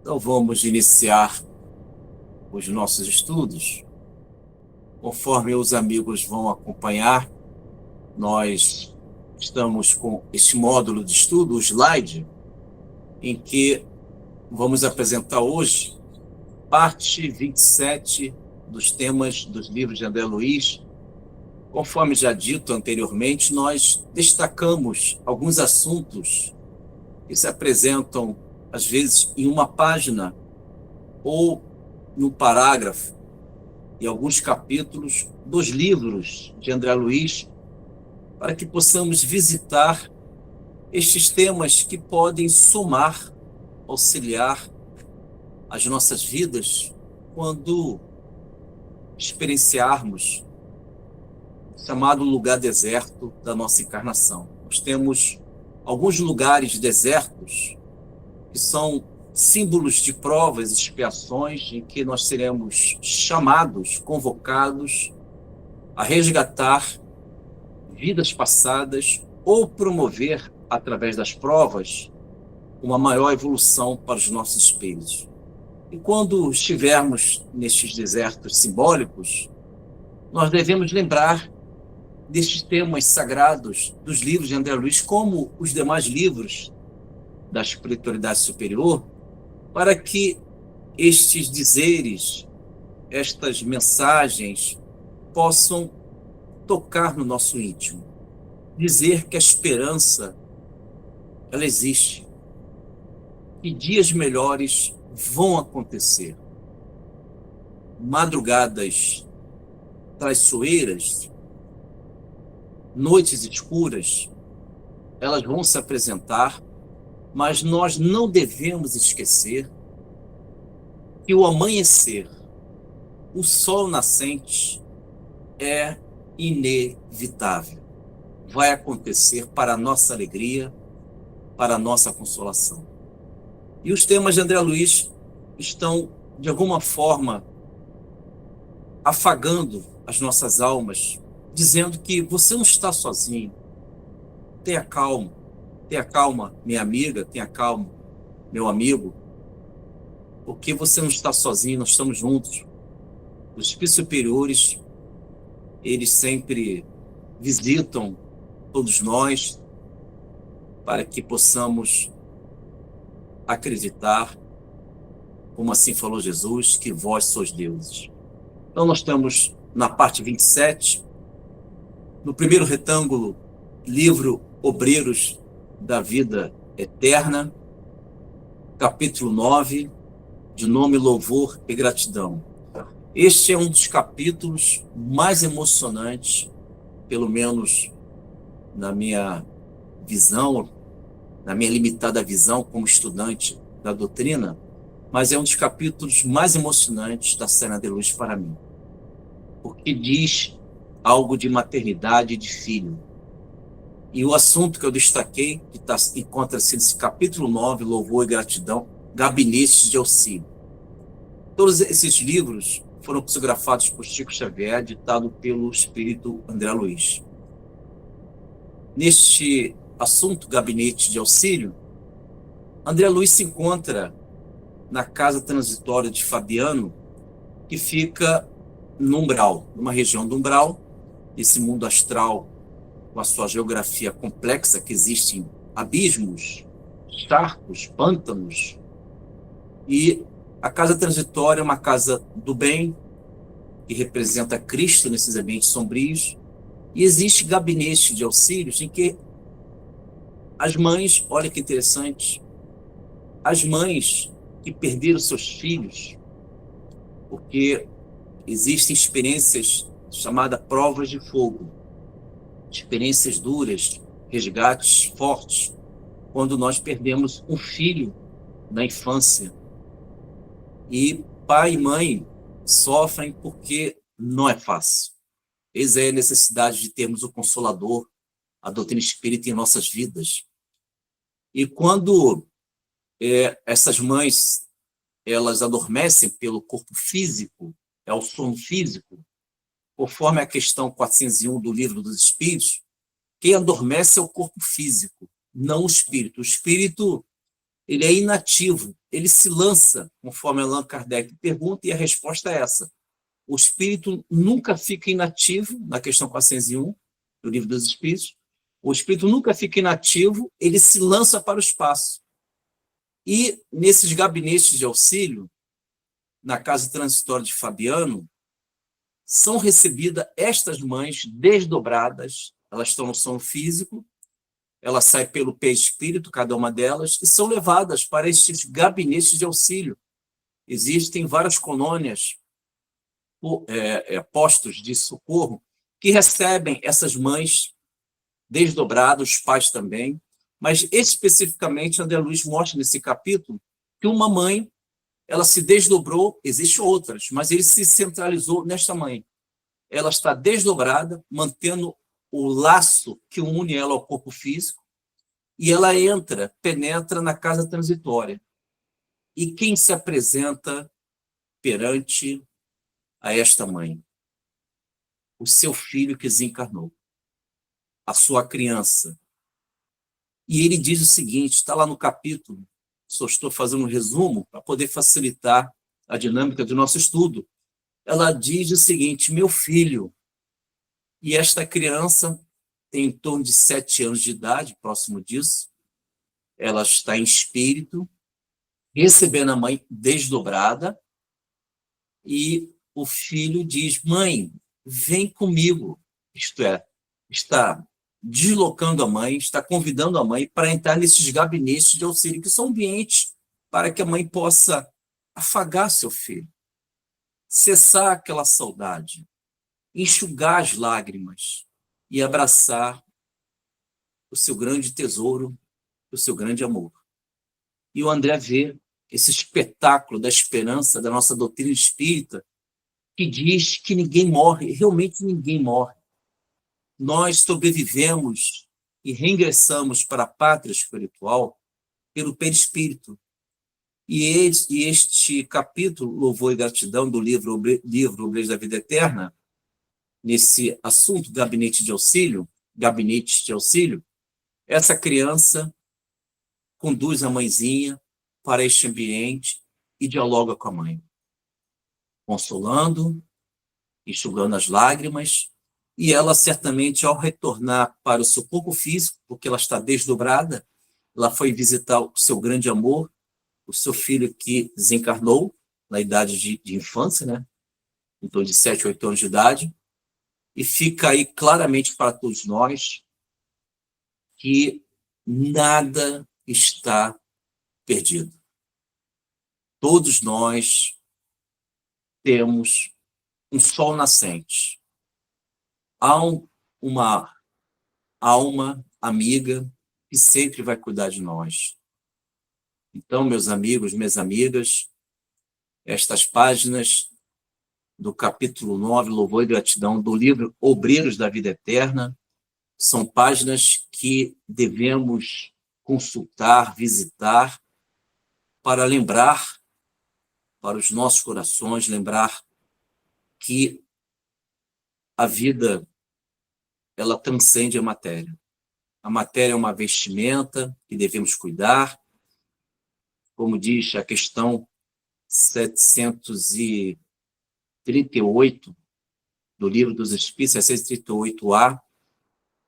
Então vamos iniciar os nossos estudos. Conforme os amigos vão acompanhar, nós estamos com este módulo de estudo, o slide, em que vamos apresentar hoje parte 27 dos temas dos livros de André Luiz. Conforme já dito anteriormente, nós destacamos alguns assuntos que se apresentam, às vezes, em uma página ou em um parágrafo, e alguns capítulos dos livros de André Luiz, para que possamos visitar estes temas que podem somar, auxiliar as nossas vidas quando experienciarmos o chamado lugar deserto da nossa encarnação. Nós temos alguns lugares desertos que são símbolos de provas e expiações em que nós seremos chamados, convocados a resgatar vidas passadas ou promover, através das provas, uma maior evolução para os nossos espíritos. E quando estivermos nestes desertos simbólicos, nós devemos lembrar destes temas sagrados dos livros de André Luiz, como os demais livros da espiritualidade superior, para que estes dizeres, estas mensagens, possam tocar no nosso íntimo. Dizer que a esperança, ela existe, que dias melhores vão acontecer. Madrugadas traiçoeiras, noites escuras, elas vão se apresentar, mas nós não devemos esquecer que o amanhecer, o sol nascente, é inevitável. Vai acontecer para a nossa alegria, para a nossa consolação. E os temas de André Luiz estão, de alguma forma, afagando as nossas almas, dizendo que você não está sozinho. Tenha calma, minha amiga, tenha calma, meu amigo, porque você não está sozinho, nós estamos juntos. Os espíritos superiores, eles sempre visitam todos nós para que possamos acreditar, como assim falou Jesus, que vós sois deuses. Então nós estamos na parte 27, no primeiro retângulo, livro Obreiros da Vida Eterna, capítulo 9, de nome Louvor e Gratidão. Este é um dos capítulos mais emocionantes, pelo menos na minha visão, na minha limitada visão como estudante da doutrina, mas é um dos capítulos mais emocionantes da Cena de Luz para mim, porque diz algo de maternidade e de filho. E o assunto que eu destaquei, que encontra-se nesse capítulo 9, Louvor e Gratidão, Gabinetes de Auxílio. Todos esses livros foram psicografados por Chico Xavier, ditado pelo espírito André Luiz. Neste assunto, Gabinete de Auxílio, André Luiz se encontra na casa transitória de Fabiano, que fica no umbral, numa região do umbral, esse mundo astral, com a sua geografia complexa, que existem abismos, charcos, pântanos, e a casa transitória é uma casa do bem, que representa Cristo nesses ambientes sombrios, e existe gabinete de auxílios em que as mães, olha que interessante, as mães que perderam seus filhos, porque existem experiências chamadas provas de fogo, experiências duras, resgates fortes, quando nós perdemos um filho na infância. E pai e mãe sofrem porque não é fácil. Eis é a necessidade de termos o Consolador, a doutrina espírita em nossas vidas. E quando essas mães elas adormecem pelo corpo físico, é o sono físico, conforme a questão 401 do Livro dos Espíritos, quem adormece é o corpo físico, não o espírito. O espírito ele é inativo, ele se lança, conforme Allan Kardec pergunta, e a resposta é essa. O espírito nunca fica inativo, na questão 401, do Livro dos Espíritos, o espírito nunca fica inativo, ele se lança para o espaço. E nesses gabinetes de auxílio, na casa transitória de Fabiano, são recebidas estas mães desdobradas, elas estão no sono físico, elas saem pelo perispírito, cada uma delas, e são levadas para estes gabinetes de auxílio. Existem várias colônias, postos de socorro, que recebem essas mães desdobradas, os pais também, mas especificamente André Luiz mostra nesse capítulo que uma mãe, ela se desdobrou, existem outras, mas ele se centralizou nesta mãe. Ela está desdobrada, mantendo o laço que une ela ao corpo físico, e ela penetra na casa transitória. E quem se apresenta perante a esta mãe? O seu filho que desencarnou, a sua criança. E ele diz o seguinte, está lá no capítulo, só estou fazendo um resumo para poder facilitar a dinâmica do nosso estudo. Ela diz o seguinte, meu filho, e esta criança tem em torno de 7 anos de idade, próximo disso, ela está em espírito, recebendo a mãe desdobrada, e o filho diz, mãe, vem comigo, isto é, está deslocando a mãe, está convidando a mãe para entrar nesses gabinetes de auxílio, que são ambientes para que a mãe possa afagar seu filho, cessar aquela saudade, enxugar as lágrimas e abraçar o seu grande tesouro, o seu grande amor. E o André vê esse espetáculo da esperança da nossa doutrina espírita, que diz que ninguém morre, realmente ninguém morre. Nós sobrevivemos e reingressamos para a pátria espiritual pelo perispírito. E este capítulo, Louvor e Gratidão, do livro Obreiros da Vida Eterna, nesse assunto, gabinetes de auxílio, essa criança conduz a mãezinha para este ambiente e dialoga com a mãe, consolando, enxugando as lágrimas, e ela certamente, ao retornar para o seu corpo físico, porque ela está desdobrada, ela foi visitar o seu grande amor, o seu filho que desencarnou na idade de infância, né? Em torno de 7, 8 anos de idade, e fica aí claramente para todos nós que nada está perdido. Todos nós temos um sol nascente. Há uma alma amiga que sempre vai cuidar de nós. Então, meus amigos, minhas amigas, estas páginas do capítulo 9, Louvor e Gratidão, do livro Obreiros da Vida Eterna, são páginas que devemos consultar, visitar, para lembrar para os nossos corações, lembrar que a vida, ela transcende a matéria. A matéria é uma vestimenta que devemos cuidar, como diz a questão 738 do Livro dos Espíritos, 738A,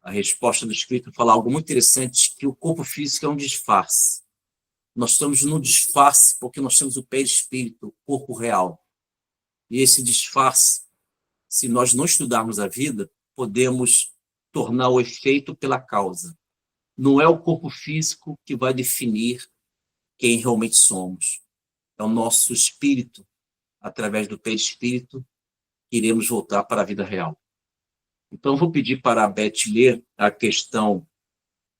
a resposta do Espírito fala algo muito interessante, que o corpo físico é um disfarce. Nós estamos no disfarce porque nós temos o perispírito, o corpo real. E esse disfarce, se nós não estudarmos a vida, podemos tornar o efeito pela causa. Não é o corpo físico que vai definir quem realmente somos. É o nosso espírito, através do perispírito, que iremos voltar para a vida real. Então, vou pedir para a Beth ler a questão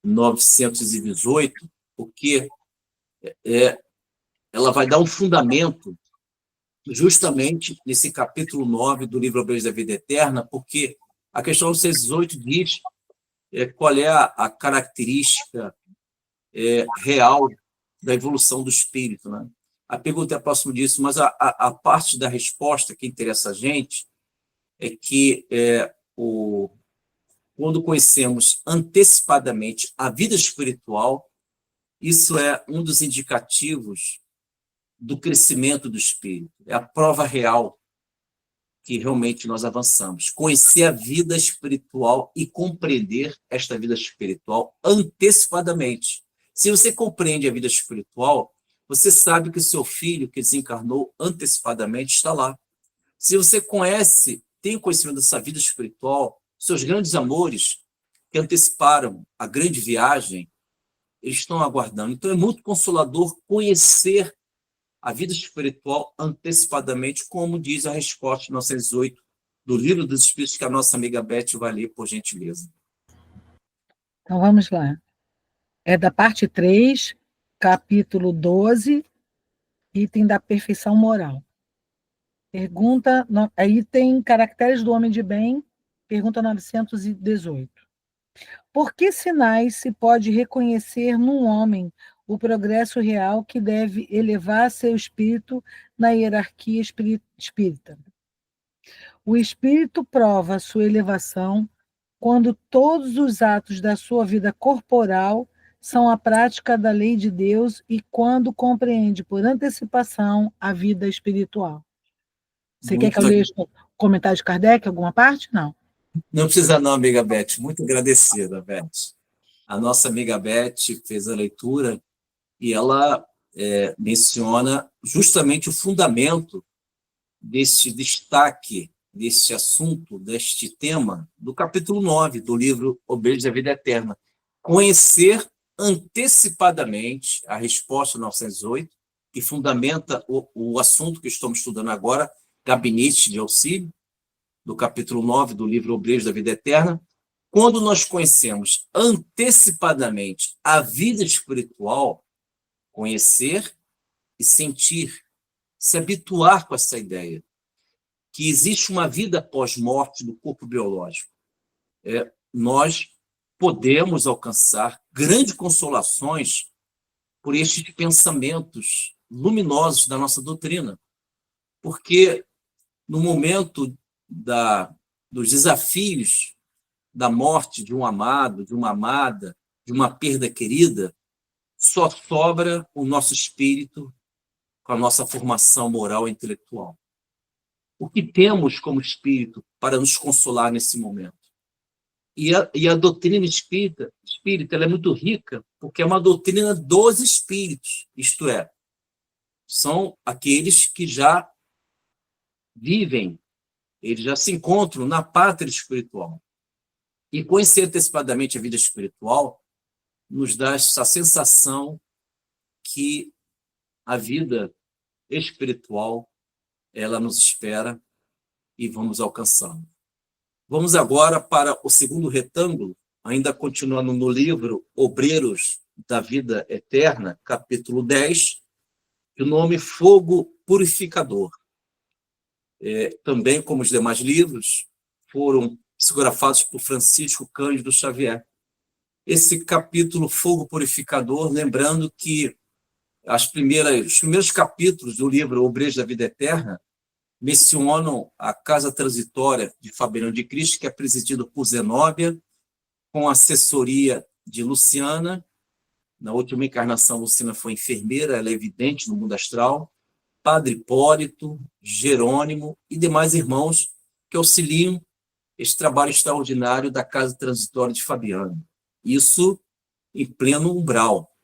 918, porque ela vai dar um fundamento justamente nesse capítulo 9 do livro Obreiros da Vida Eterna, porque a questão 918 diz qual é a característica real da evolução do espírito, né? A pergunta é próximo disso, mas a parte da resposta que interessa a gente é que quando conhecemos antecipadamente a vida espiritual, Isso é um dos indicativos do crescimento do espírito. É a prova real que realmente nós avançamos. Conhecer a vida espiritual e compreender esta vida espiritual antecipadamente. Se você compreende a vida espiritual, você sabe que o seu filho, que desencarnou antecipadamente, está lá. Se você tem conhecimento dessa vida espiritual, seus grandes amores, que anteciparam a grande viagem, eles estão aguardando. Então é muito consolador conhecer a vida espiritual antecipadamente, como diz a resposta 908 do Livro dos Espíritos, que a nossa amiga Beth vai ler, por gentileza. Então vamos lá. É da parte 3, capítulo 12, item da perfeição moral. Pergunta, aí tem caracteres do homem de bem, pergunta 918. Por que sinais se pode reconhecer num homem o progresso real que deve elevar seu espírito na hierarquia espírita? O espírito prova sua elevação quando todos os atos da sua vida corporal são a prática da lei de Deus e quando compreende por antecipação a vida espiritual. Você quer que eu leia o comentário de Kardec, alguma parte? Não. Não precisa não, amiga Beth. Muito agradecida, Beth. A nossa amiga Beth fez a leitura e ela menciona justamente o fundamento desse destaque, desse assunto, deste tema, do capítulo 9 do livro Obreiros da Vida Eterna. Conhecer antecipadamente a resposta 908, que fundamenta o assunto que estamos estudando agora, Gabinete de Auxílio, do capítulo 9 do livro Obreiros da Vida Eterna. Quando nós conhecemos antecipadamente a vida espiritual, conhecer e sentir, se habituar com essa ideia, que existe uma vida pós-morte do corpo biológico. Nós podemos alcançar grandes consolações por estes pensamentos luminosos da nossa doutrina, porque no momento dos desafios da morte de um amado, de uma amada, de uma perda querida, só sobra o nosso espírito com a nossa formação moral e intelectual. O que temos como espírito para nos consolar nesse momento? E a doutrina espírita ela é muito rica, porque é uma doutrina dos espíritos, isto é, são aqueles que já vivem, eles já se encontram na pátria espiritual. E conhecer antecipadamente a vida espiritual nos dá essa sensação que a vida espiritual ela nos espera e vamos alcançando. Vamos agora para o segundo retângulo, ainda continuando no livro Obreiros da Vida Eterna, capítulo 10, o nome Fogo Purificador. Também, como os demais livros, foram psicografados por Francisco Cândido Xavier. Esse capítulo Fogo Purificador, lembrando que os primeiros capítulos do livro Obreiros da Vida Eterna mencionam a casa transitória de Fabiano de Cristo, que é presidido por Zenóbia, com assessoria de Luciana. Na última encarnação, Luciana foi enfermeira, ela é evidente no mundo astral. Padre Hipólito, Jerônimo e demais irmãos que auxiliam esse trabalho extraordinário da casa transitória de Fabiano. Isso em pleno umbral,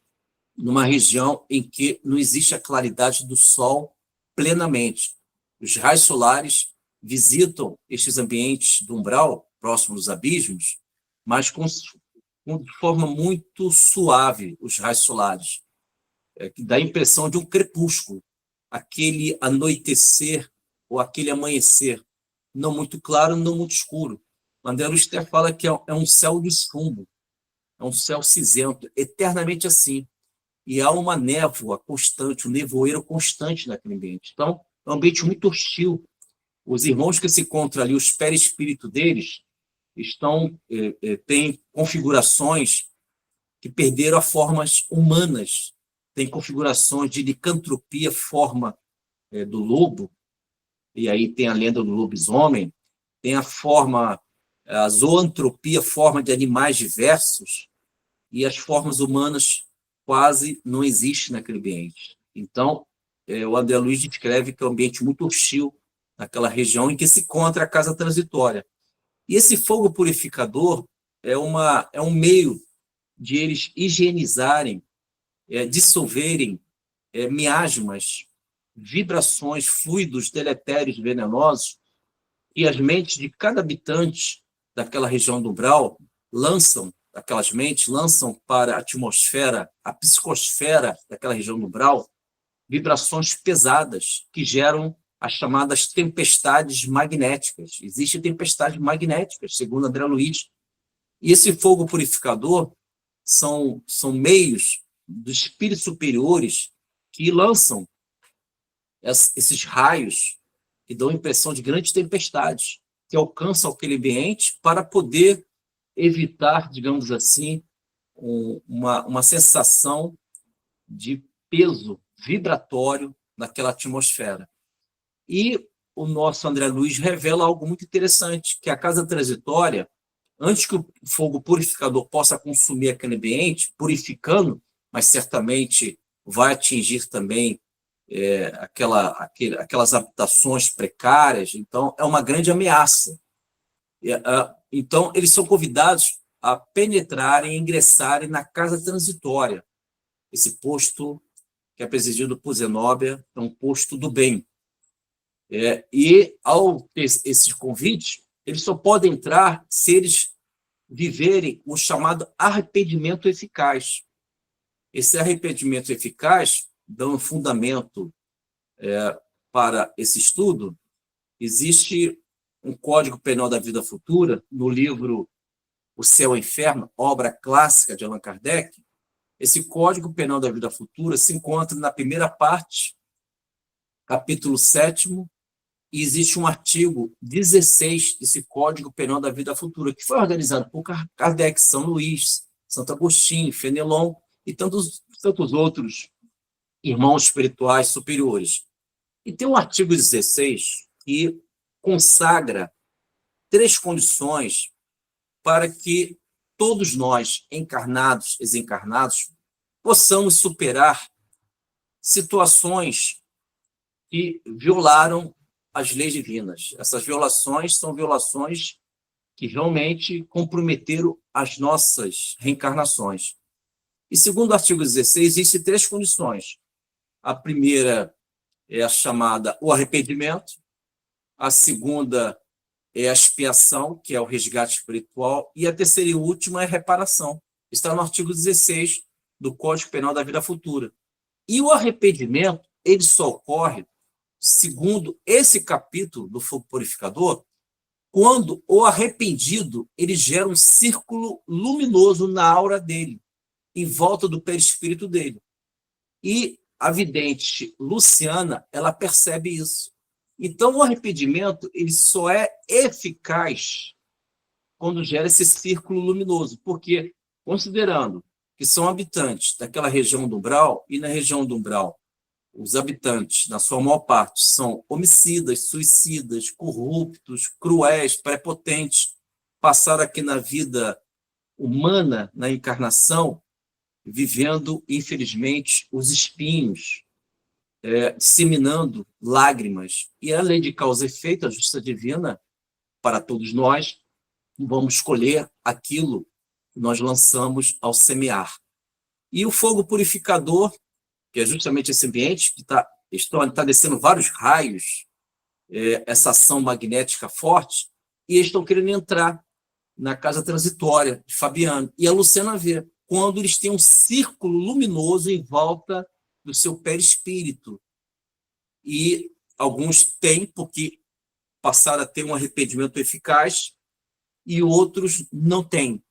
numa região em que não existe a claridade do sol plenamente. Os raios solares visitam estes ambientes do umbral, próximos dos abismos, mas de forma muito suave, os raios solares, que dá a impressão de um crepúsculo, aquele anoitecer ou aquele amanhecer, não muito claro, não muito escuro. André Luiz fala que é um céu de chumbo, é um céu cinzento, eternamente assim. E há uma névoa constante, um nevoeiro constante naquele ambiente. Então, é um ambiente muito hostil. Os irmãos que se encontram ali, os perispíritos deles, têm configurações que perderam as formas humanas, tem configurações de licantropia, forma do lobo, e aí tem a lenda do lobisomem, tem a zoantropia, forma de animais diversos, e as formas humanas quase não existe naquele ambiente. Então, o André Luiz descreve que é um ambiente muito hostil naquela região em que se encontra a casa transitória. E esse fogo purificador é um meio de eles higienizarem, dissolverem miasmas, vibrações, fluidos deletérios venenosos, e as mentes de cada habitante daquela região do umbral lançam para a atmosfera, a psicosfera daquela região do umbral, vibrações pesadas que geram as chamadas tempestades magnéticas. Existem tempestades magnéticas, segundo André Luiz. E esse fogo purificador são meios dos espíritos superiores que lançam esses raios que dão a impressão de grandes tempestades, que alcançam aquele ambiente para poder evitar, digamos assim, uma sensação de peso vibratório naquela atmosfera. E o nosso André Luiz revela algo muito interessante, que a casa transitória, antes que o fogo purificador possa consumir aquele ambiente, purificando, mas certamente vai atingir também aquelas habitações precárias, então é uma grande ameaça. Então, eles são convidados a penetrarem, ingressarem na casa transitória. Esse posto que é presidido por Zenóbia é um posto do bem. E, ao ter esses convites, eles só podem entrar se eles viverem o chamado arrependimento eficaz. Esse arrependimento eficaz, dando fundamento para esse estudo, existe um Código Penal da Vida Futura, no livro O Céu e o Inferno, obra clássica de Allan Kardec. Esse Código Penal da Vida Futura se encontra na primeira parte, capítulo 7º, e existe um artigo 16 desse Código Penal da Vida Futura, que foi organizado por Kardec, São Luís, Santo Agostinho, Fenelon e tantos outros irmãos espirituais superiores. E tem um artigo 16 que consagra 3 condições para que todos nós, encarnados e desencarnados, possamos superar situações que violaram as leis divinas. Essas violações são violações que realmente comprometeram as nossas reencarnações. E segundo o artigo 16, existem 3 condições. A primeira é a chamada o arrependimento, a segunda é a expiação, que é o resgate espiritual, e a terceira e última é a reparação. Está no artigo 16 do Código Penal da Vida Futura. E o arrependimento, ele só ocorre, segundo esse capítulo do fogo purificador, quando o arrependido ele gera um círculo luminoso na aura dele, em volta do perispírito dele. E a vidente Luciana, ela percebe isso. Então, o arrependimento ele só é eficaz quando gera esse círculo luminoso, porque, considerando que são habitantes daquela região do umbral, e na região do umbral, os habitantes, na sua maior parte, são homicidas, suicidas, corruptos, cruéis, prepotentes, passaram aqui na vida humana, na encarnação, vivendo, infelizmente, os espinhos, disseminando lágrimas. E a lei de causa e efeito, a justiça divina, para todos nós, vamos colher aquilo que nós lançamos ao semear. E o fogo purificador, que é justamente esse ambiente que está descendo vários raios, essa ação magnética forte, e eles estão querendo entrar na casa transitória de Fabiano. E a Luciana vê, quando eles têm um círculo luminoso em volta do seu perispírito. E alguns têm, porque passaram a ter um arrependimento eficaz, e outros não têm.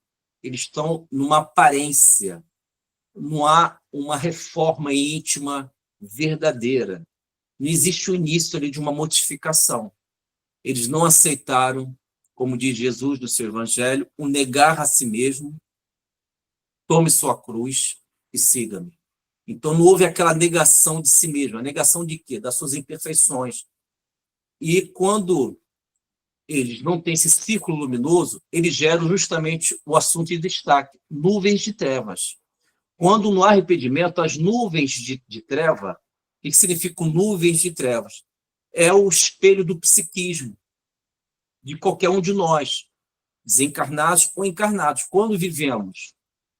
Eles estão numa aparência. Não há uma reforma íntima verdadeira. Não existe o início ali de uma modificação. Eles não aceitaram, como diz Jesus no seu Evangelho, o negar a si mesmo, tome sua cruz e siga-me. Então não houve aquela negação de si mesmo. A negação de quê? Das suas imperfeições. E quando eles não têm esse círculo luminoso, eles geram justamente o assunto de destaque, nuvens de trevas. Quando no arrependimento, as nuvens de treva, o que significam nuvens de trevas? É o espelho do psiquismo de qualquer um de nós, desencarnados ou encarnados. Quando vivemos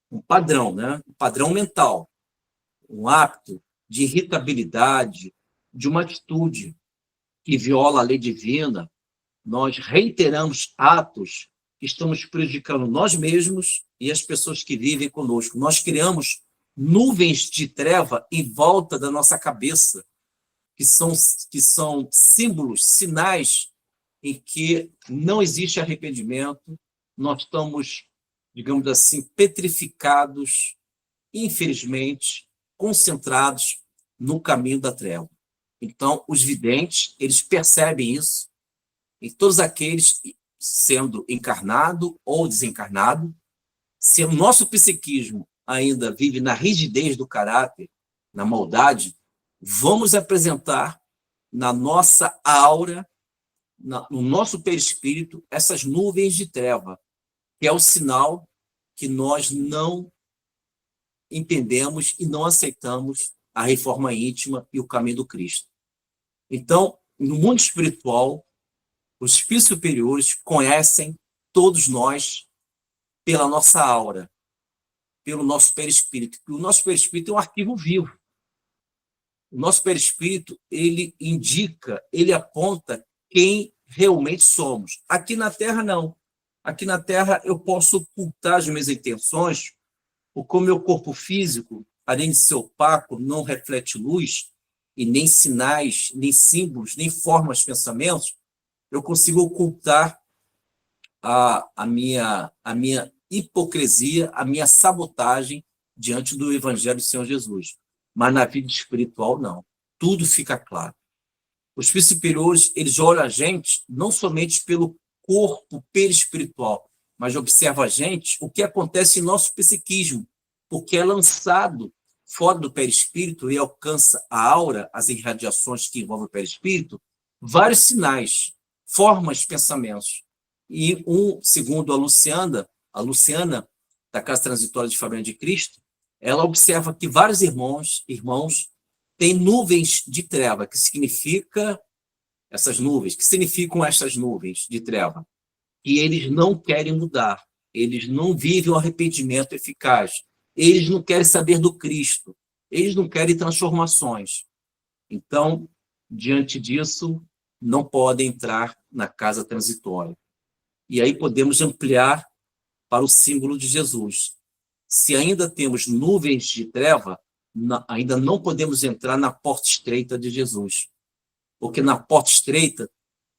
um padrão, né? Um padrão mental, um hábito de irritabilidade, de uma atitude que viola a lei divina, nós reiteramos atos que estamos prejudicando nós mesmos e as pessoas que vivem conosco. Nós criamos nuvens de treva em volta da nossa cabeça, que são símbolos, sinais em que não existe arrependimento, nós estamos, digamos assim, petrificados, infelizmente, concentrados no caminho da treva. Então, os videntes, eles percebem isso, e todos aqueles, sendo encarnado ou desencarnado, se o nosso psiquismo ainda vive na rigidez do caráter, na maldade, vamos apresentar na nossa aura, no nosso perispírito, essas nuvens de treva, que é o sinal que nós não entendemos e não aceitamos a reforma íntima e o caminho do Cristo. Então, no mundo espiritual, os espíritos superiores conhecem todos nós pela nossa aura, pelo nosso perispírito. O nosso perispírito é um arquivo vivo. O nosso perispírito, ele indica, ele aponta quem realmente somos. Aqui na Terra, não. Aqui na Terra, eu posso ocultar as minhas intenções, porque o meu corpo físico, além de ser opaco, não reflete luz, e nem sinais, nem símbolos, nem formas de pensamentos, eu consigo ocultar a minha hipocrisia, a minha sabotagem diante do Evangelho do Senhor Jesus. Mas na vida espiritual, não. Tudo fica claro. Os espíritos superiores, eles olham a gente não somente pelo corpo perispiritual, mas observam a gente o que acontece em nosso psiquismo, porque é lançado fora do perispírito e alcança a aura, as irradiações que envolvem o perispírito, vários sinais, formas, pensamentos. E segundo a Luciana, da Casa Transitória de Fabiano de Cristo, ela observa que vários irmãos têm nuvens de treva, que significa essas nuvens, que significam essas nuvens de treva, e eles não querem mudar, eles não vivem o arrependimento eficaz, eles não querem saber do Cristo, eles não querem transformações. Então, diante disso, não podem entrar na casa transitória. E aí podemos ampliar para o símbolo de Jesus. Se ainda temos nuvens de treva, ainda não podemos entrar na porta estreita de Jesus. Porque na porta estreita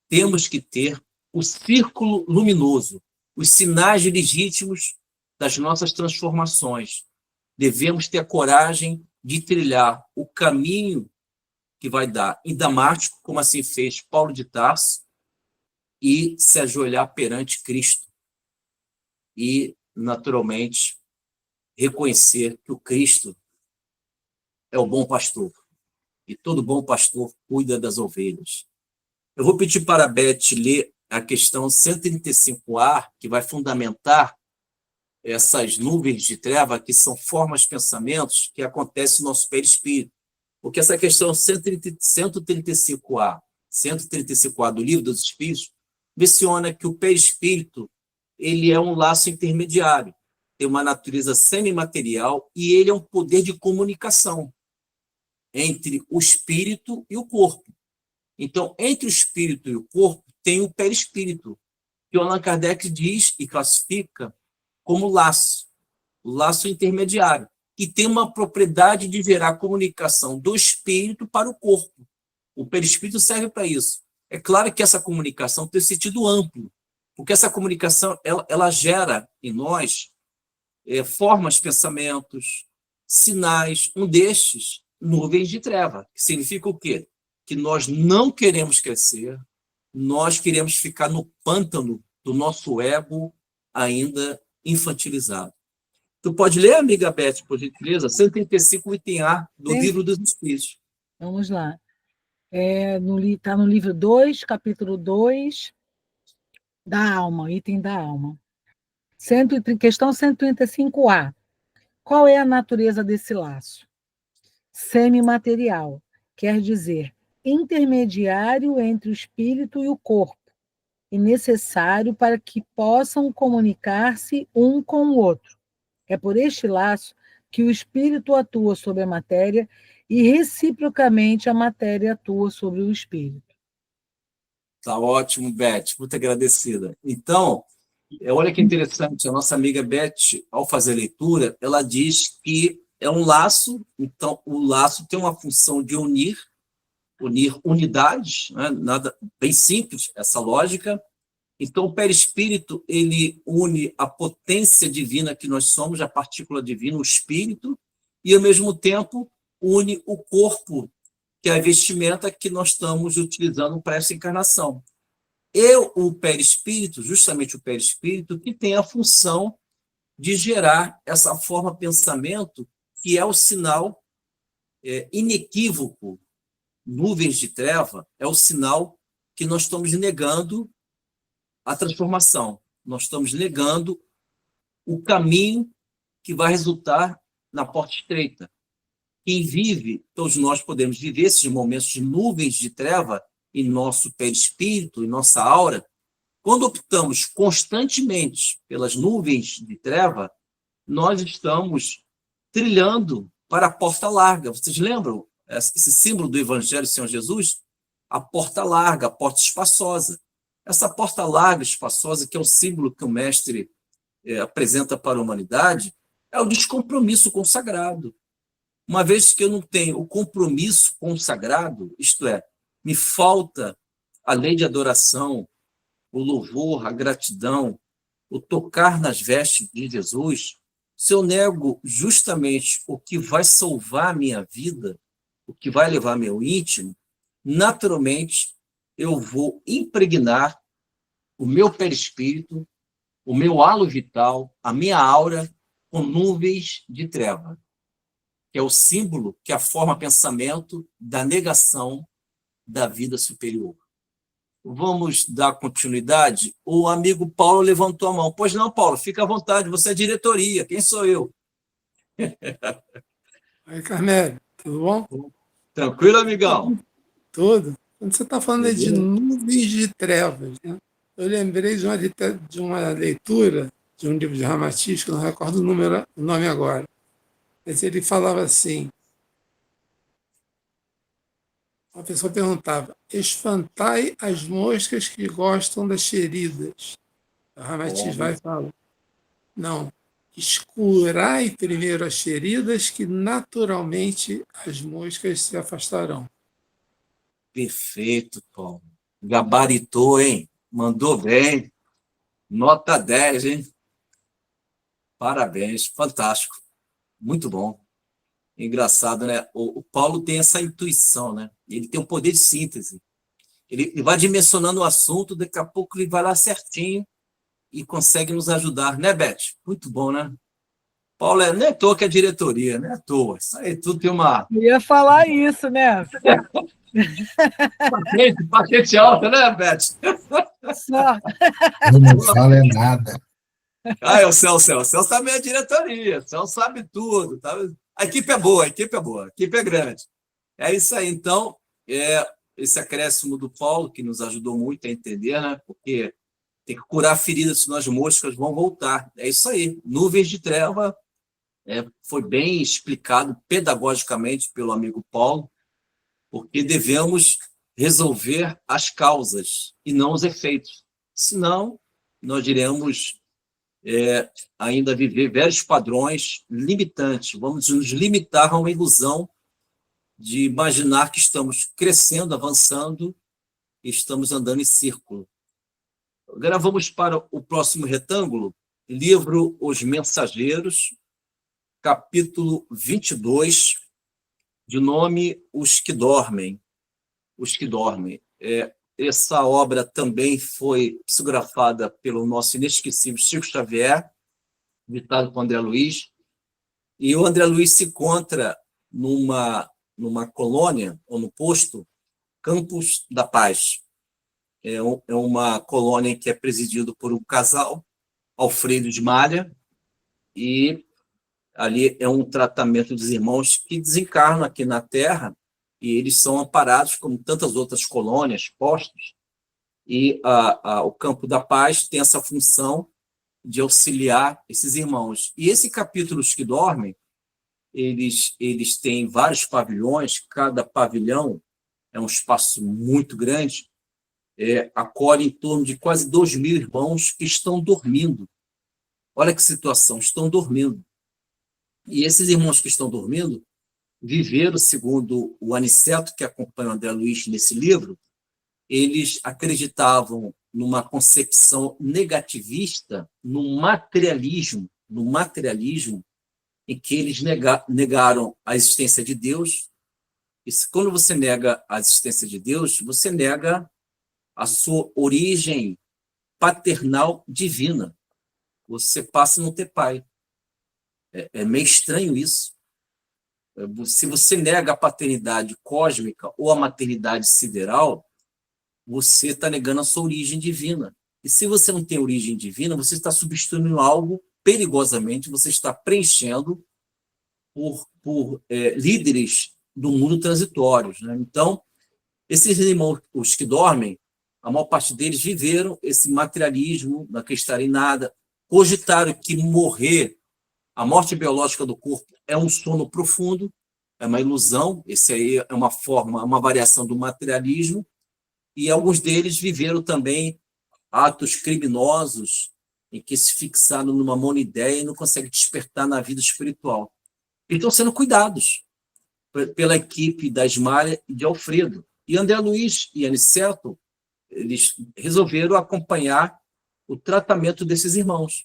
temos que ter o círculo luminoso, os sinais legítimos das nossas transformações. Devemos ter a coragem de trilhar o caminho que vai dar em Damasco, como assim fez Paulo de Tarso, e se ajoelhar perante Cristo. E, naturalmente, reconhecer que o Cristo é o bom pastor. E todo bom pastor cuida das ovelhas. Eu vou pedir para a Beth ler a questão 135A, que vai fundamentar essas nuvens de treva, que são formas, pensamentos que acontecem no nosso perispírito. Porque essa questão 135A do Livro dos Espíritos, menciona que o perispírito ele é um laço intermediário, tem uma natureza semimaterial e ele é um poder de comunicação entre o espírito e o corpo. Então, entre o espírito e o corpo, tem o perispírito, que o Allan Kardec diz e classifica como laço, o laço intermediário, que tem uma propriedade de gerar comunicação do espírito para o corpo. O perispírito serve para isso. É claro que essa comunicação tem sentido amplo, porque essa comunicação ela gera em nós formas, pensamentos, sinais. Um destes, nuvens de treva, que significa o quê? Que nós não queremos crescer, nós queremos ficar no pântano do nosso ego ainda infantilizado. Tu pode ler, amiga Beth, por gentileza? 135, item A, do Sim. Livro dos Espíritos. Vamos lá. Está no livro 2, capítulo 2, da alma, item da alma. Questão 135A. Qual é a natureza desse laço? Semimaterial, quer dizer, intermediário entre o espírito e o corpo, e necessário para que possam comunicar-se um com o outro. É por este laço que o espírito atua sobre a matéria e, reciprocamente, a matéria atua sobre o espírito. Tá ótimo, Beth, muito agradecida. Então, olha que interessante, a nossa amiga Beth, ao fazer a leitura, ela diz que é um laço, então o laço tem uma função de unir unidades, né? Nada bem simples essa lógica. Então o perispírito ele une a potência divina que nós somos, a partícula divina, o espírito, e ao mesmo tempo une o corpo, que é a vestimenta que nós estamos utilizando para essa encarnação. E o perispírito, justamente o perispírito, que tem a função de gerar essa forma de pensamento, que é o sinal inequívoco. Nuvens de treva é o sinal que nós estamos negando a transformação. Nós estamos negando o caminho que vai resultar na porta estreita. Quem vive, todos nós podemos viver esses momentos de nuvens de treva em nosso perispírito, em nossa aura. Quando optamos constantemente pelas nuvens de treva, nós estamos trilhando para a porta larga. Vocês lembram esse símbolo do Evangelho do Senhor Jesus? A porta larga, a porta espaçosa. Essa porta larga, espaçosa, que é o símbolo que o Mestre apresenta para a humanidade, é o descompromisso com o sagrado. Uma vez que eu não tenho o compromisso com o sagrado, isto é, me falta a lei de adoração, o louvor, a gratidão, o tocar nas vestes de Jesus, se eu nego justamente o que vai salvar a minha vida, o que vai levar meu íntimo, naturalmente eu vou impregnar o meu perispírito, o meu halo vital, a minha aura com nuvens de treva, que é o símbolo, que é a forma pensamento da negação da vida superior. Vamos dar continuidade? O amigo Paulo levantou a mão. Pois não, Paulo, fica à vontade, você é diretoria, quem sou eu? Aí, Carmério, tudo bom? Tranquilo, amigão? Tudo. Quando você está falando aí de Beleza. nuvens de trevas, né? Eu lembrei de uma leitura de um livro de Ramatiz, que eu não recordo o nome agora, mas ele falava assim, uma pessoa perguntava, espantai as moscas que gostam das feridas. O Ramatiz vai e fala, não, escurai primeiro as feridas que naturalmente as moscas se afastarão. Perfeito, Paulo. Gabaritou, hein? Mandou bem. Nota 10, hein? Parabéns, fantástico. Muito bom. Engraçado, né? O Paulo tem essa intuição, né? Ele tem um poder de síntese. Ele vai dimensionando o assunto, daqui a pouco ele vai lá certinho e consegue nos ajudar, né, Beth? Muito bom, né? Paulo, não é à toa que é diretoria, não é à toa. Isso aí tudo tem uma Eu ia falar isso, né? patente alta, né, Beth? Só. Eu não falo é nada. Ah, é o Celso. O Celso também é diretoria. O Celso sabe tudo. Tá? A equipe é boa, a equipe é grande. É isso aí. Então, esse acréscimo do Paulo, que nos ajudou muito a entender, né? Porque tem que curar a ferida, senão as moscas vão voltar. É isso aí. Nuvens de treva foi bem explicado pedagogicamente pelo amigo Paulo, porque devemos resolver as causas e não os efeitos. Senão, nós iremos ainda viver velhos padrões limitantes. Vamos nos limitar a uma ilusão de imaginar que estamos crescendo, avançando e estamos andando em círculo. Agora vamos para o próximo retângulo, livro Os Mensageiros, capítulo 22, de nome Os que Dormem. Os que Dormem. Essa obra também foi psicografada pelo nosso inesquecível Chico Xavier, ditado por André Luiz, e o André Luiz se encontra numa colônia, ou no posto, Campos da Paz. É uma colônia que é presidido por um casal, Alfredo de Malha, e Ali é um tratamento dos irmãos que desencarnam aqui na Terra e eles são amparados como tantas outras colônias, postos, e o Campo da Paz tem essa função de auxiliar esses irmãos. E esse capítulo, Os que Dormem, eles têm vários pavilhões, cada pavilhão é um espaço muito grande, acolhe em torno de quase 2.000 irmãos que estão dormindo. Olha que situação, estão dormindo. E esses irmãos que estão dormindo viveram, segundo o Aniceto, que acompanha o André Luiz nesse livro, eles acreditavam numa concepção negativista, no materialismo, em que eles negaram a existência de Deus. E quando você nega a existência de Deus, você nega a sua origem paternal divina. Você passa a não ter pai. É meio estranho isso. Se você nega a paternidade cósmica ou a maternidade sideral, você está negando a sua origem divina. E se você não tem origem divina, você está substituindo algo perigosamente, você está preenchendo por líderes do mundo transitórios, né? Então, esses irmãos, os que dormem, a maior parte deles viveram esse materialismo, não acreditarem em nada, cogitaram que morrer, a morte biológica do corpo é um sono profundo, é uma ilusão, esse aí é uma forma, uma variação do materialismo, e alguns deles viveram também atos criminosos em que se fixaram numa monoideia e não conseguem despertar na vida espiritual. E estão sendo cuidados pela equipe da Ismália e de Alfredo. E André Luiz e Aniceto, eles resolveram acompanhar o tratamento desses irmãos,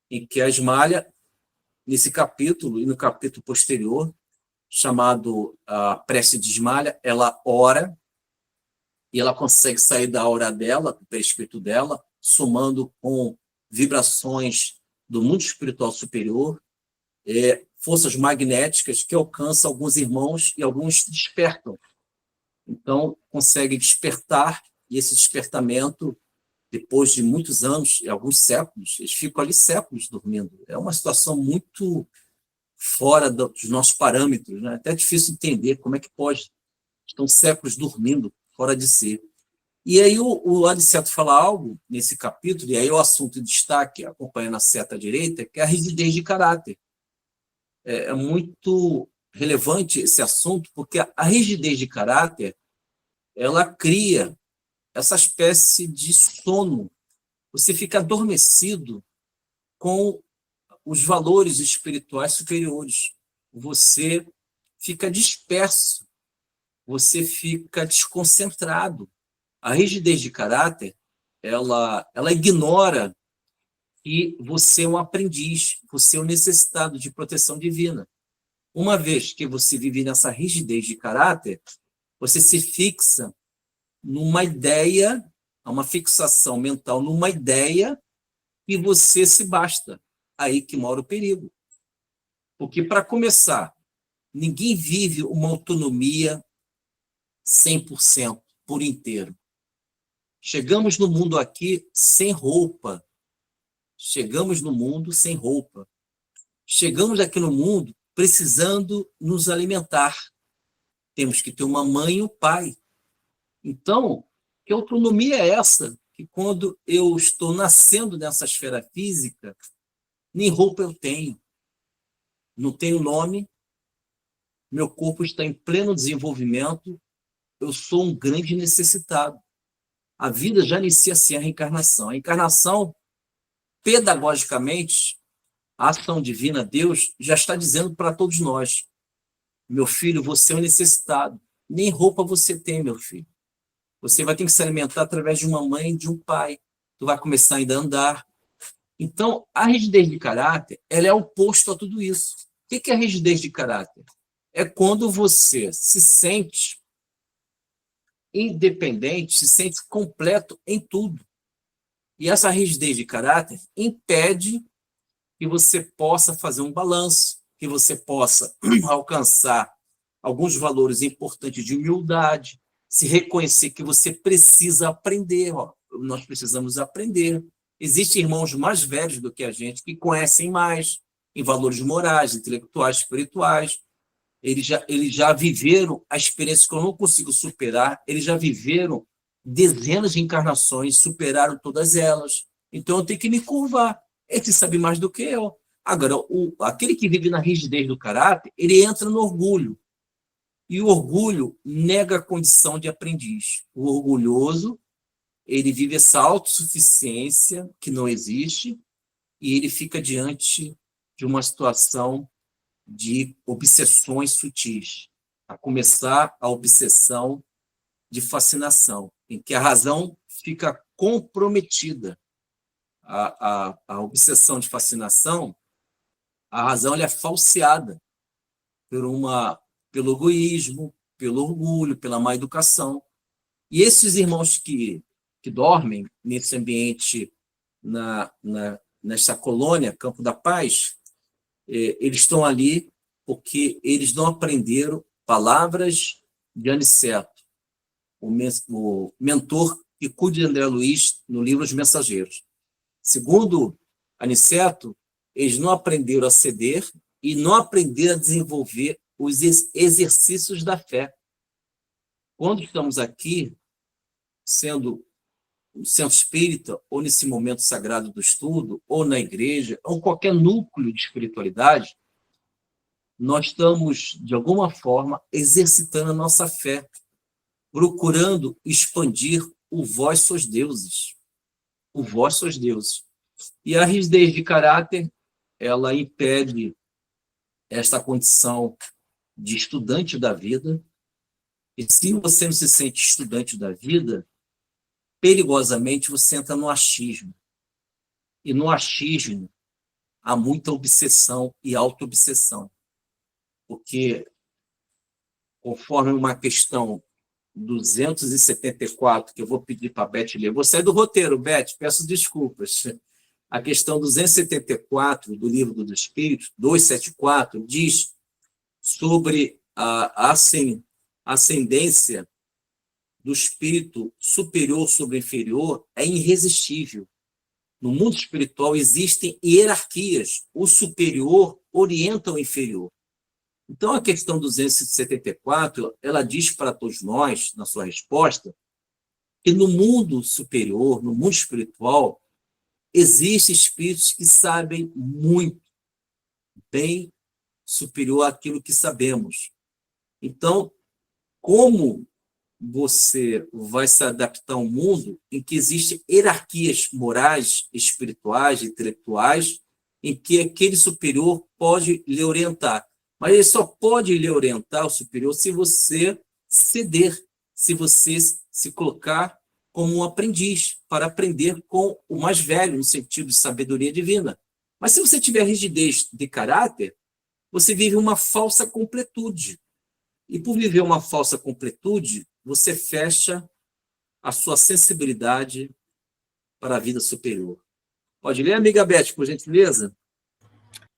em que a Ismália, nesse capítulo e no capítulo posterior, chamado a Prece de Ismália, ela ora e ela consegue sair da aura dela, do perispírito dela, somando com vibrações do mundo espiritual superior, forças magnéticas que alcançam alguns irmãos e alguns despertam. Então, consegue despertar, e esse despertamento, depois de muitos anos, alguns séculos, eles ficam ali séculos dormindo. É uma situação muito fora dos nossos parâmetros, né? Até difícil entender como é que pode. Estão séculos dormindo, fora de si. E aí o Aniceto fala algo nesse capítulo, e aí o assunto de destaque, acompanhando a seta à direita, que é a rigidez de caráter. É muito relevante esse assunto, porque a rigidez de caráter, ela cria essa espécie de sono. Você fica adormecido com os valores espirituais superiores. Você fica disperso, você fica desconcentrado. A rigidez de caráter, ela ignora que você é um aprendiz, você é um necessitado de proteção divina. Uma vez que você vive nessa rigidez de caráter, você se fixa numa ideia, uma fixação mental numa ideia, e você se basta. Aí que mora o perigo. Porque, para começar, ninguém vive uma autonomia 100% por inteiro. Chegamos no mundo aqui sem roupa. Chegamos no mundo sem roupa. Chegamos aqui no mundo precisando nos alimentar. Temos que ter uma mãe e um pai. Então, que autonomia é essa? Que quando eu estou nascendo nessa esfera física, nem roupa eu tenho. Não tenho nome, meu corpo está em pleno desenvolvimento, eu sou um grande necessitado. A vida já inicia assim, a reencarnação. A encarnação, pedagogicamente, a ação divina, Deus, já está dizendo para todos nós: meu filho, você é um necessitado. Nem roupa você tem, meu filho. Você vai ter que se alimentar através de uma mãe e de um pai. Tu vai começar ainda a andar. Então, a rigidez de caráter, ela é oposto a tudo isso. O que é a rigidez de caráter? É quando você se sente independente, se sente completo em tudo. E essa rigidez de caráter impede que você possa fazer um balanço, que você possa alcançar alguns valores importantes de humildade, se reconhecer que você precisa aprender. Nós precisamos aprender. Existem irmãos mais velhos do que a gente que conhecem mais, em valores morais, intelectuais, espirituais. Eles já viveram a experiência que eu não consigo superar, eles já viveram dezenas de encarnações, superaram todas elas. Então, eu tenho que me curvar. Ele sabe mais do que eu. Agora, aquele que vive na rigidez do caráter, ele entra no orgulho. E o orgulho nega a condição de aprendiz. O orgulhoso, ele vive essa autossuficiência que não existe e ele fica diante de uma situação de obsessões sutis, a começar a obsessão de fascinação, em que a razão fica comprometida. A obsessão de fascinação, a razão ela é falseada pelo egoísmo, pelo orgulho, pela má educação. E esses irmãos que dormem nesse ambiente, nessa colônia, Campo da Paz, eles estão ali porque eles não aprenderam palavras de Aniceto, o mentor que cuida de André Luiz no livro Os Mensageiros. Segundo Aniceto, eles não aprenderam a ceder e não aprenderam a desenvolver os exercícios da fé. Quando estamos aqui, sendo no centro espírita, ou nesse momento sagrado do estudo, ou na igreja, ou qualquer núcleo de espiritualidade, nós estamos, de alguma forma, exercitando a nossa fé, procurando expandir o vós sois deuses. O vós sois deuses. E a rigidez de caráter, ela impede esta condição de estudante da vida. E se você não se sente estudante da vida, perigosamente você entra no achismo. E no achismo há muita obsessão e auto-obsessão. Porque, conforme uma questão 274, que eu vou pedir para a Beth ler, vou sair do roteiro, Beth, peço desculpas. A questão 274 do Livro dos Espíritos, 274, diz sobre a ascendência do espírito superior sobre o inferior é irresistível. No mundo espiritual existem hierarquias. O superior orienta o inferior. Então, a questão 274, ela diz para todos nós, na sua resposta, que no mundo superior, no mundo espiritual, existem espíritos que sabem muito, bem superior àquilo que sabemos. Então, como você vai se adaptar a um mundo em que existem hierarquias morais, espirituais, intelectuais, em que aquele superior pode lhe orientar? Mas ele só pode lhe orientar, o superior, se você ceder, se você se colocar como um aprendiz, para aprender com o mais velho, no sentido de sabedoria divina. Mas se você tiver rigidez de caráter, você vive uma falsa completude. E por viver uma falsa completude, você fecha a sua sensibilidade para a vida superior. Pode ler, amiga Beth, por gentileza?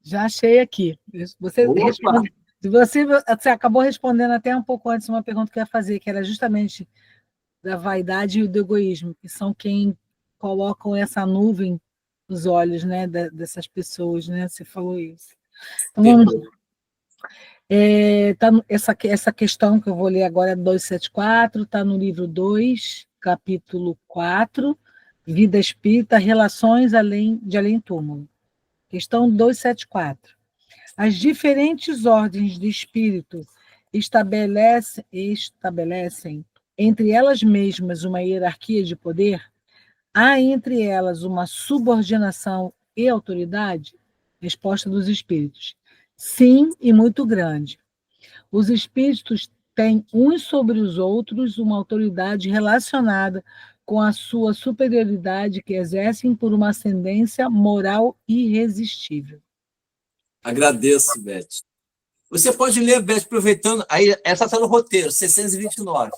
Já achei aqui. Você acabou respondendo até um pouco antes uma pergunta que eu ia fazer, que era justamente da vaidade e do egoísmo, que são quem colocam essa nuvem nos olhos, né, dessas pessoas, né? Você falou isso. Então, vamos lá. Essa questão que eu vou ler agora é 274, está no livro 2, capítulo 4, Vida Espírita, Relações de Além-Túmulo. Questão 274. As diferentes ordens de espírito estabelecem entre elas mesmas uma hierarquia de poder? Há entre elas uma subordinação e autoridade? Resposta dos espíritos: sim, e muito grande. Os espíritos têm uns sobre os outros uma autoridade relacionada com a sua superioridade que exercem por uma ascendência moral irresistível. Agradeço, Beth. Você pode ler, Beth, aproveitando. Aí, essa está no roteiro, 629.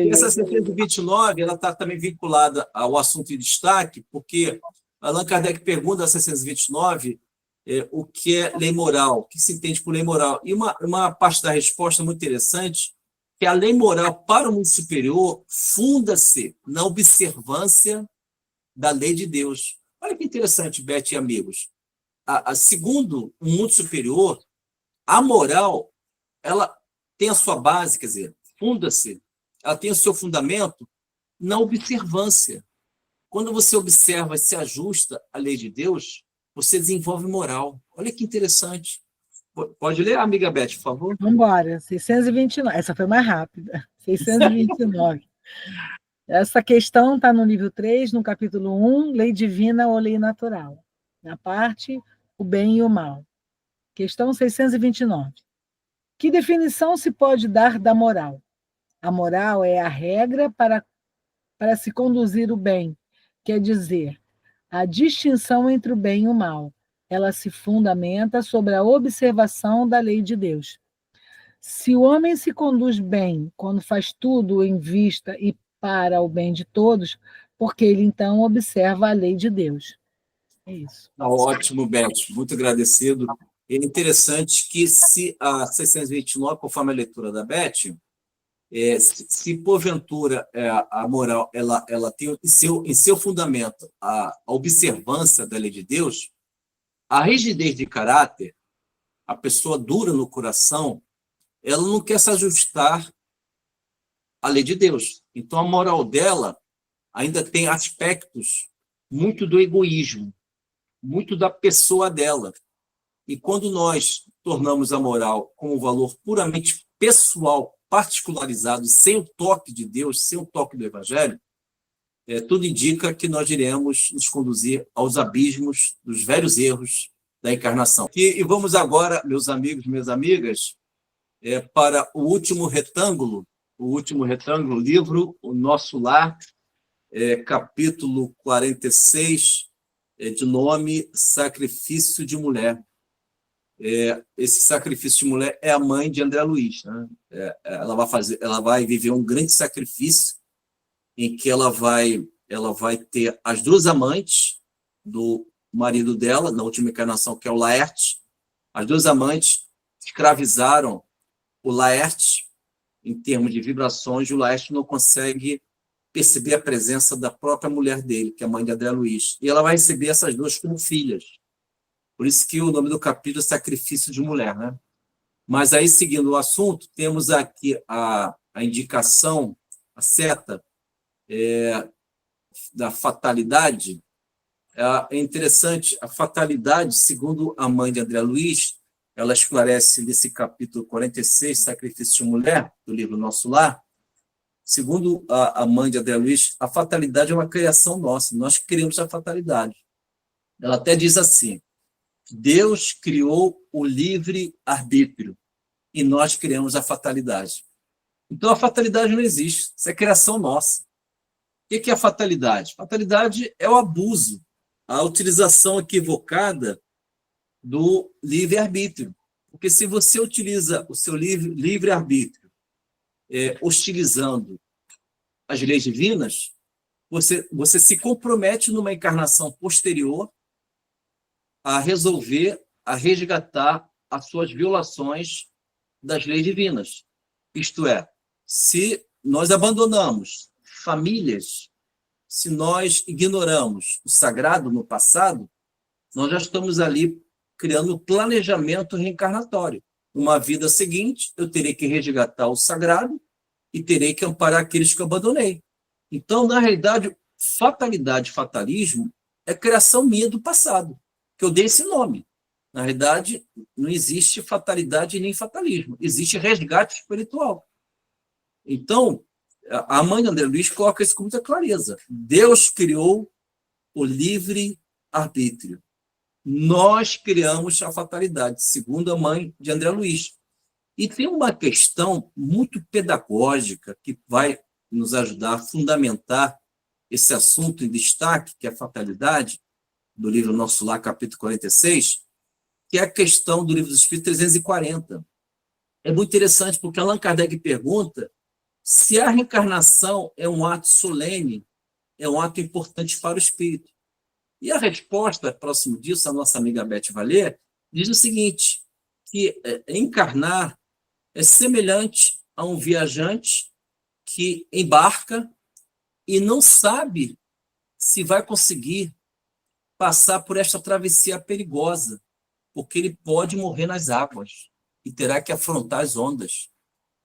Essa 629 ela está também vinculada ao assunto de destaque, porque Allan Kardec pergunta a 629 o que é lei moral, o que se entende por lei moral. E uma parte da resposta muito interessante, que a lei moral para o mundo superior funda-se na observância da lei de Deus. Olha que interessante, Beth e amigos. segundo o mundo superior, a moral, ela tem a sua base, quer dizer, funda-se, ela tem o seu fundamento na observância. Quando você observa e se ajusta à lei de Deus, você desenvolve moral. Olha que interessante. Pode ler, amiga Beth, por favor? Vamos embora. 629. Essa foi mais rápida. 629. Essa questão está no livro 3, no capítulo 1, lei divina ou lei natural. Na parte, o bem e o mal. Questão 629. Que definição se pode dar da moral? A moral é a regra para se conduzir o bem, quer dizer, a distinção entre o bem e o mal. Ela se fundamenta sobre a observação da lei de Deus. Se o homem se conduz bem quando faz tudo em vista e para o bem de todos, porque ele então observa a lei de Deus. É isso. Ótimo, Beth, muito agradecido. É interessante que se a 629, conforme a leitura da Beth, se porventura a moral ela tem em seu fundamento a observância da lei de Deus, a rigidez de caráter, a pessoa dura no coração, ela não quer se ajustar à lei de Deus. Então, a moral dela ainda tem aspectos muito do egoísmo, muito da pessoa dela. E quando nós tornamos a moral como um valor puramente pessoal, particularizado, sem o toque de Deus, sem o toque do Evangelho, tudo indica que nós iremos nos conduzir aos abismos dos velhos erros da encarnação. E vamos agora, meus amigos, minhas amigas, para o último retângulo, livro O Nosso Lar, capítulo 46, de nome Sacrifício de Mulher. Esse sacrifício de mulher é a mãe de André Luiz, né? Ela vai viver um grande sacrifício em que ela vai ter as duas amantes do marido dela, na última encarnação, que é o Laerte. As duas amantes escravizaram o Laerte em termos de vibrações, e o Laerte não consegue perceber a presença da própria mulher dele, que é a mãe de André Luiz. E ela vai receber essas duas como filhas. Por isso que o nome do capítulo é Sacrifício de Mulher, né? Mas aí, seguindo o assunto, temos aqui a indicação, a seta da fatalidade. É interessante, a fatalidade, segundo a mãe de André Luiz, ela esclarece nesse capítulo 46, Sacrifício de Mulher, do livro Nosso Lar. Segundo a mãe de André Luiz, a fatalidade é uma criação nossa, nós criamos a fatalidade. Ela até diz assim: Deus criou o livre-arbítrio e nós criamos a fatalidade. Então, a fatalidade não existe, isso é criação nossa. O que é a fatalidade? Fatalidade é o abuso, a utilização equivocada do livre-arbítrio. Porque se você utiliza o seu livre-arbítrio hostilizando as leis divinas, você se compromete numa encarnação posterior a resolver, a resgatar as suas violações das leis divinas. Isto é, se nós abandonamos famílias, se nós ignoramos o sagrado no passado, nós já estamos ali criando planejamento reencarnatório. Uma vida seguinte, eu terei que resgatar o sagrado e terei que amparar aqueles que eu abandonei. Então, na realidade, fatalidade, fatalismo é criação minha do passado, que eu dei esse nome. Na realidade, não existe fatalidade nem fatalismo, existe resgate espiritual. Então, a mãe de André Luiz coloca isso com muita clareza. Deus criou o livre-arbítrio. Nós criamos a fatalidade, segundo a mãe de André Luiz. E tem uma questão muito pedagógica que vai nos ajudar a fundamentar esse assunto em destaque, que é a fatalidade, do livro Nosso Lar, capítulo 46, que é a questão do Livro dos Espíritos 340. É muito interessante, porque Allan Kardec pergunta se a reencarnação é um ato solene, é um ato importante para o espírito. E a resposta, próximo disso, a nossa amiga Beth Valer, diz o seguinte, que encarnar é semelhante a um viajante que embarca e não sabe se vai conseguir passar por esta travessia perigosa, porque ele pode morrer nas águas e terá que afrontar as ondas.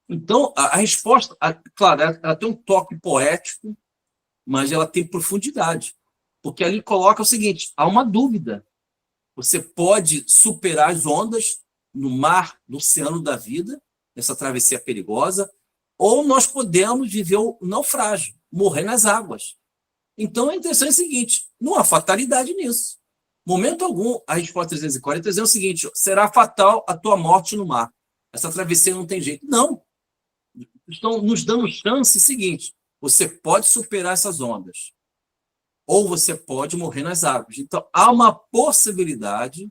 Então, a resposta, claro, ela tem um toque poético, mas ela tem profundidade, porque ali coloca o seguinte: há uma dúvida. Você pode superar as ondas no mar, no oceano da vida, nessa travessia perigosa, ou nós podemos viver o naufrágio, morrer nas águas. Então, a intenção é a seguinte: não há fatalidade nisso. Momento algum, a resposta 340 é o seguinte: será fatal a tua morte no mar. Essa travessia não tem jeito. Não. Estão nos dando chance seguinte: você pode superar essas ondas, ou você pode morrer nas águas. Então, há uma possibilidade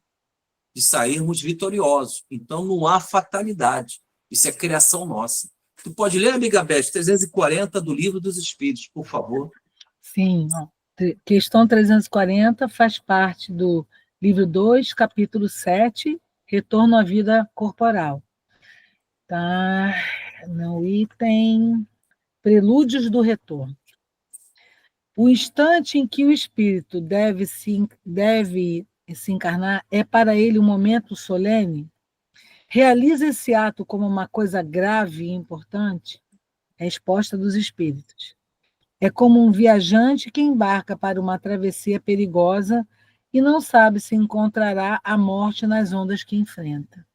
de sairmos vitoriosos. Então, não há fatalidade. Isso é criação nossa. Tu pode ler, amiga Beth, 340 do Livro dos Espíritos, por favor. Sim, ó. Questão 340 faz parte do livro 2, capítulo 7, Retorno à Vida Corporal. Tá, no item Prelúdios do Retorno. O instante em que o espírito deve se encarnar é para ele um momento solene? Realiza esse ato como uma coisa grave e importante? Resposta dos espíritos. É como um viajante que embarca para uma travessia perigosa e não sabe se encontrará a morte nas ondas que enfrenta.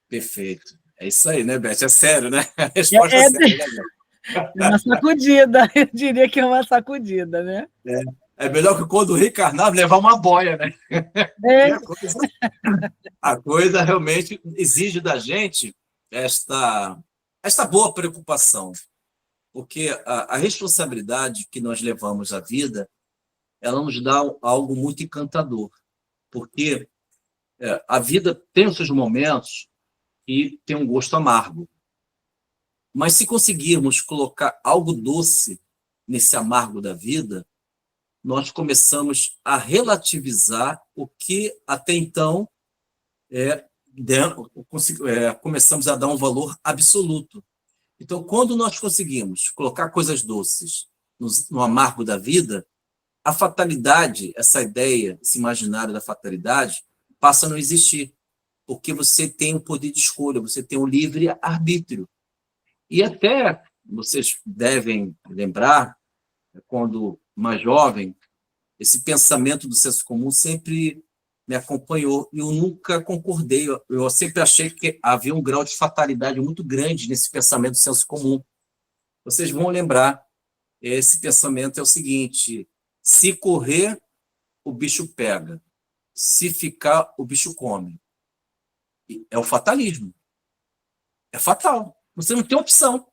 Perfeito. É isso aí, né, Beth? É sério, né? A resposta é séria, né, Beth? É uma sacudida, eu diria que é uma sacudida, né? É melhor que quando reencarnar levar uma boia, né? É, A coisa realmente exige da gente esta boa preocupação, porque a responsabilidade que nós levamos à vida, ela nos dá algo muito encantador, porque a vida tem os seus momentos e tem um gosto amargo. Mas se conseguirmos colocar algo doce nesse amargo da vida, nós começamos a relativizar o que até então começamos a dar um valor absoluto. Então, quando nós conseguimos colocar coisas doces no amargo da vida, a fatalidade, essa ideia, esse imaginário da fatalidade, passa a não existir, porque você tem o poder de escolha, você tem o livre-arbítrio. E até vocês devem lembrar, quando mais jovem, esse pensamento do senso comum sempre me acompanhou e eu nunca concordei. Eu sempre achei que havia um grau de fatalidade muito grande nesse pensamento do senso comum. Vocês vão lembrar, esse pensamento é o seguinte: se correr, o bicho pega. Se ficar, o bicho come. É o fatalismo. É fatal. Você não tem opção.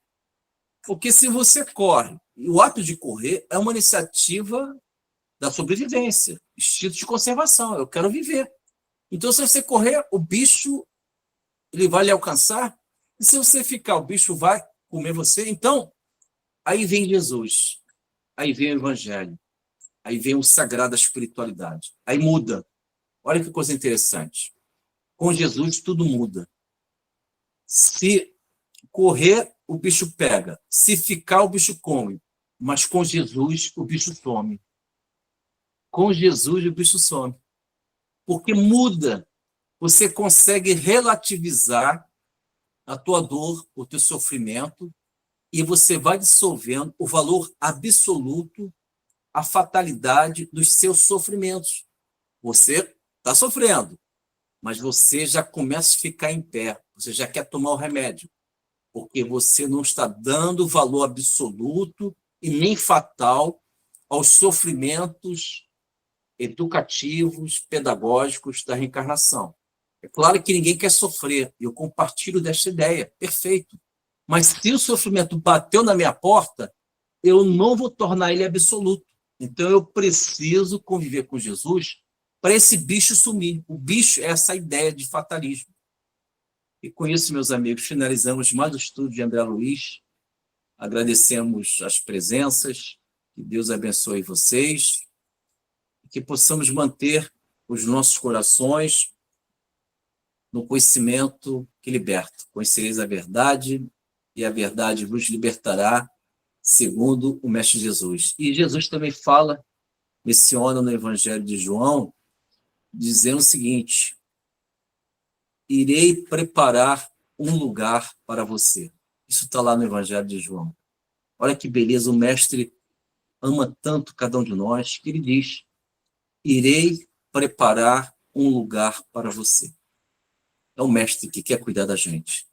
Porque se você corre, e o ato de correr é uma iniciativa da sobrevivência, instinto de conservação. Eu quero viver. Então, se você correr, o bicho ele vai lhe alcançar. E se você ficar, o bicho vai comer você. Então, aí vem Jesus. Aí vem o Evangelho. Aí vem o sagrado da espiritualidade. Aí muda. Olha que coisa interessante. Com Jesus, tudo muda. Se correr, o bicho pega. Se ficar, o bicho come. Mas com Jesus, o bicho some. Com Jesus, o bicho some. Porque muda. Você consegue relativizar a tua dor, o teu sofrimento, e você vai dissolvendo o valor absoluto, a fatalidade dos seus sofrimentos. Você está sofrendo, mas você já começa a ficar em pé. Você já quer tomar o remédio, porque você não está dando valor absoluto e nem fatal aos sofrimentos educativos, pedagógicos da reencarnação. É claro que ninguém quer sofrer, e eu compartilho desta ideia, perfeito. Mas se o sofrimento bateu na minha porta, eu não vou tornar ele absoluto. Então eu preciso conviver com Jesus para esse bicho sumir. O bicho é essa ideia de fatalismo. E com isso, meus amigos, finalizamos mais o estudo de André Luiz. Agradecemos as presenças, que Deus abençoe vocês, e que possamos manter os nossos corações no conhecimento que liberta. Conhecereis a verdade, e a verdade vos libertará, segundo o Mestre Jesus. E Jesus também fala menciona no Evangelho de João, dizendo o seguinte: irei preparar um lugar para você. Isso está lá no Evangelho de João. Olha que beleza, o Mestre ama tanto cada um de nós, que ele diz: irei preparar um lugar para você. É o Mestre que quer cuidar da gente.